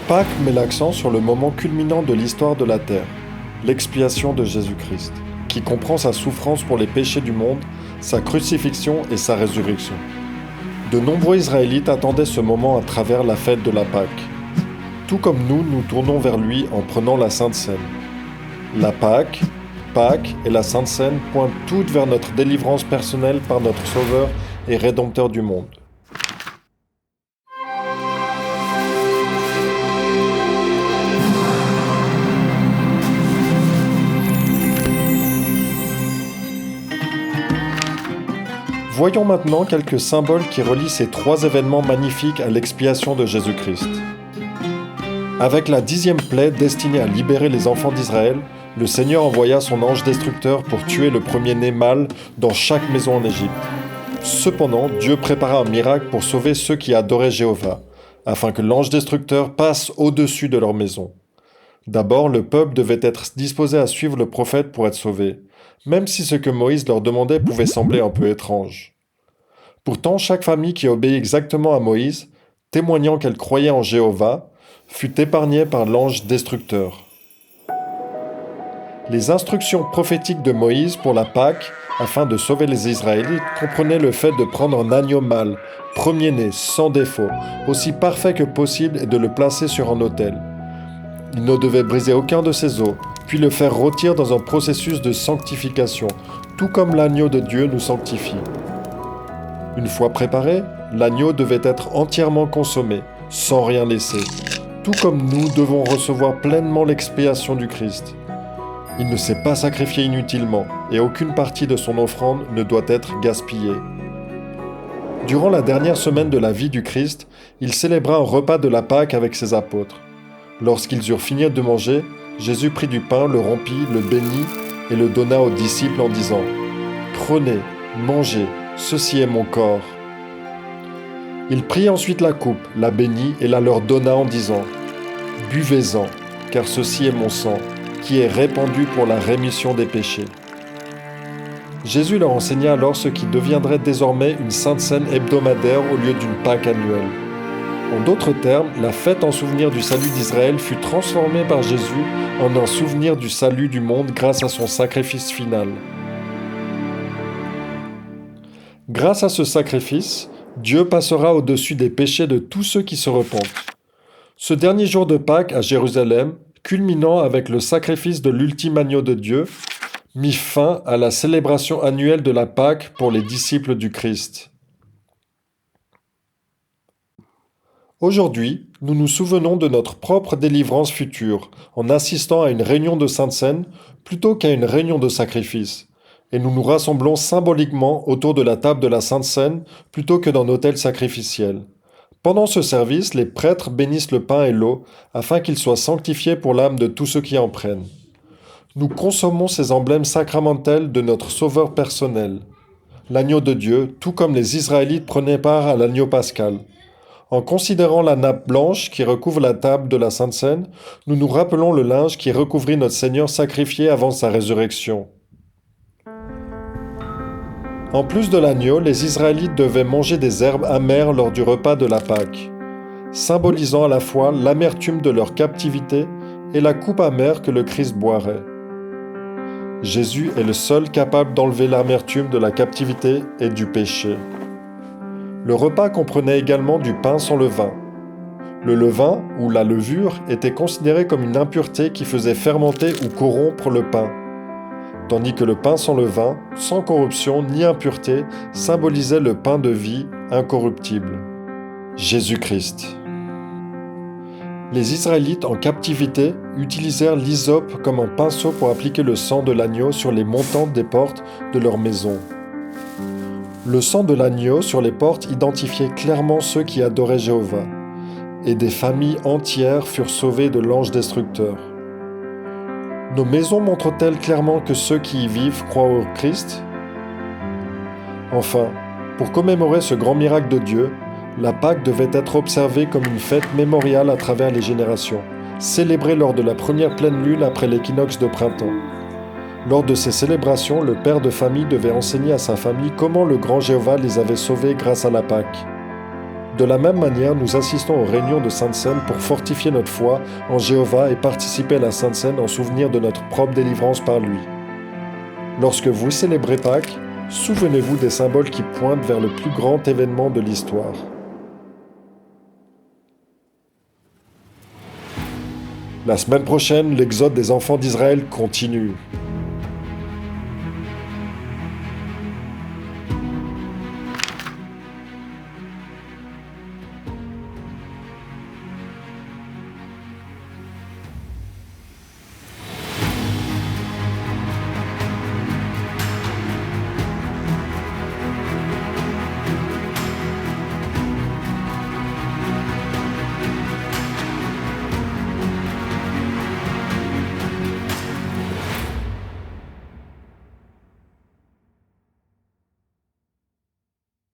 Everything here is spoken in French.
Pâques met l'accent sur le moment culminant de l'histoire de la Terre, l'expiation de Jésus-Christ, qui comprend sa souffrance pour les péchés du monde, sa crucifixion et sa résurrection. De nombreux Israélites attendaient ce moment à travers la fête de la Pâque. Tout comme nous tournons vers lui en prenant la Sainte Seine. La Pâque et la Sainte Seine pointent toutes vers notre délivrance personnelle par notre Sauveur et Rédempteur du monde. Voyons maintenant quelques symboles qui relient ces trois événements magnifiques à l'expiation de Jésus-Christ. Avec la 10e plaie destinée à libérer les enfants d'Israël, le Seigneur envoya son ange destructeur pour tuer le premier-né mâle dans chaque maison en Égypte. Cependant, Dieu prépara un miracle pour sauver ceux qui adoraient Jéhovah, afin que l'ange destructeur passe au-dessus de leur maison. D'abord, le peuple devait être disposé à suivre le prophète pour être sauvé, même si ce que Moïse leur demandait pouvait sembler un peu étrange. Pourtant, chaque famille qui obéit exactement à Moïse, témoignant qu'elle croyait en Jéhovah, fut épargnée par l'ange destructeur. Les instructions prophétiques de Moïse pour la Pâque, afin de sauver les Israélites, comprenaient le fait de prendre un agneau mâle, premier-né, sans défaut, aussi parfait que possible et de le placer sur un autel. Il ne devait briser aucun de ses os, puis le faire rôtir dans un processus de sanctification, tout comme l'agneau de Dieu nous sanctifie. Une fois préparé, l'agneau devait être entièrement consommé, sans rien laisser, tout comme nous devons recevoir pleinement l'expiation du Christ. Il ne s'est pas sacrifié inutilement, et aucune partie de son offrande ne doit être gaspillée. Durant la dernière semaine de la vie du Christ, il célébra un repas de la Pâque avec ses apôtres. Lorsqu'ils eurent fini de manger, Jésus prit du pain, le rompit, le bénit et le donna aux disciples en disant « Prenez, mangez, ceci est mon corps. » Il prit ensuite la coupe, la bénit et la leur donna en disant « Buvez-en, car ceci est mon sang, qui est répandu pour la rémission des péchés. » Jésus leur enseigna alors ce qui deviendrait désormais une Sainte Seine hebdomadaire au lieu d'une Pâque annuelle. En d'autres termes, la fête en souvenir du salut d'Israël fut transformée par Jésus en un souvenir du salut du monde grâce à son sacrifice final. Grâce à ce sacrifice, Dieu passera au-dessus des péchés de tous ceux qui se repentent. Ce dernier jour de Pâques à Jérusalem, culminant avec le sacrifice de l'ultime agneau de Dieu, mit fin à la célébration annuelle de la Pâque pour les disciples du Christ. Aujourd'hui, nous nous souvenons de notre propre délivrance future en assistant à une réunion de Sainte Seine plutôt qu'à une réunion de sacrifice, et nous nous rassemblons symboliquement autour de la table de la Sainte Seine plutôt que dans l'autel sacrificiel. Pendant ce service, les prêtres bénissent le pain et l'eau afin qu'ils soient sanctifiés pour l'âme de tous ceux qui en prennent. Nous consommons ces emblèmes sacramentels de notre Sauveur personnel, l'agneau de Dieu, tout comme les Israélites prenaient part à l'agneau pascal. En considérant la nappe blanche qui recouvre la table de la Sainte Seine, nous nous rappelons le linge qui recouvrit notre Seigneur sacrifié avant sa résurrection. En plus de l'agneau, les Israélites devaient manger des herbes amères lors du repas de la Pâque, symbolisant à la fois l'amertume de leur captivité et la coupe amère que le Christ boirait. Jésus est le seul capable d'enlever l'amertume de la captivité et du péché. Le repas comprenait également du pain sans levain. Le levain, ou la levure, était considéré comme une impureté qui faisait fermenter ou corrompre le pain, tandis que le pain sans levain, sans corruption ni impureté, symbolisait le pain de vie incorruptible. Jésus-Christ. Les Israélites en captivité utilisèrent l'hysope comme un pinceau pour appliquer le sang de l'agneau sur les montantes des portes de leur maison. Le sang de l'agneau sur les portes identifiait clairement ceux qui adoraient Jéhovah, et des familles entières furent sauvées de l'ange destructeur. Nos maisons montrent-elles clairement que ceux qui y vivent croient au Christ ? Enfin, pour commémorer ce grand miracle de Dieu, la Pâque devait être observée comme une fête mémoriale à travers les générations, célébrée lors de la première pleine lune après l'équinoxe de printemps. Lors de ces célébrations, le père de famille devait enseigner à sa famille comment le grand Jéhovah les avait sauvés grâce à la Pâque. De la même manière, nous assistons aux réunions de Sainte Seine pour fortifier notre foi en Jéhovah et participer à la Sainte Seine en souvenir de notre propre délivrance par lui. Lorsque vous célébrez Pâques, souvenez-vous des symboles qui pointent vers le plus grand événement de l'histoire. La semaine prochaine, l'exode des enfants d'Israël continue.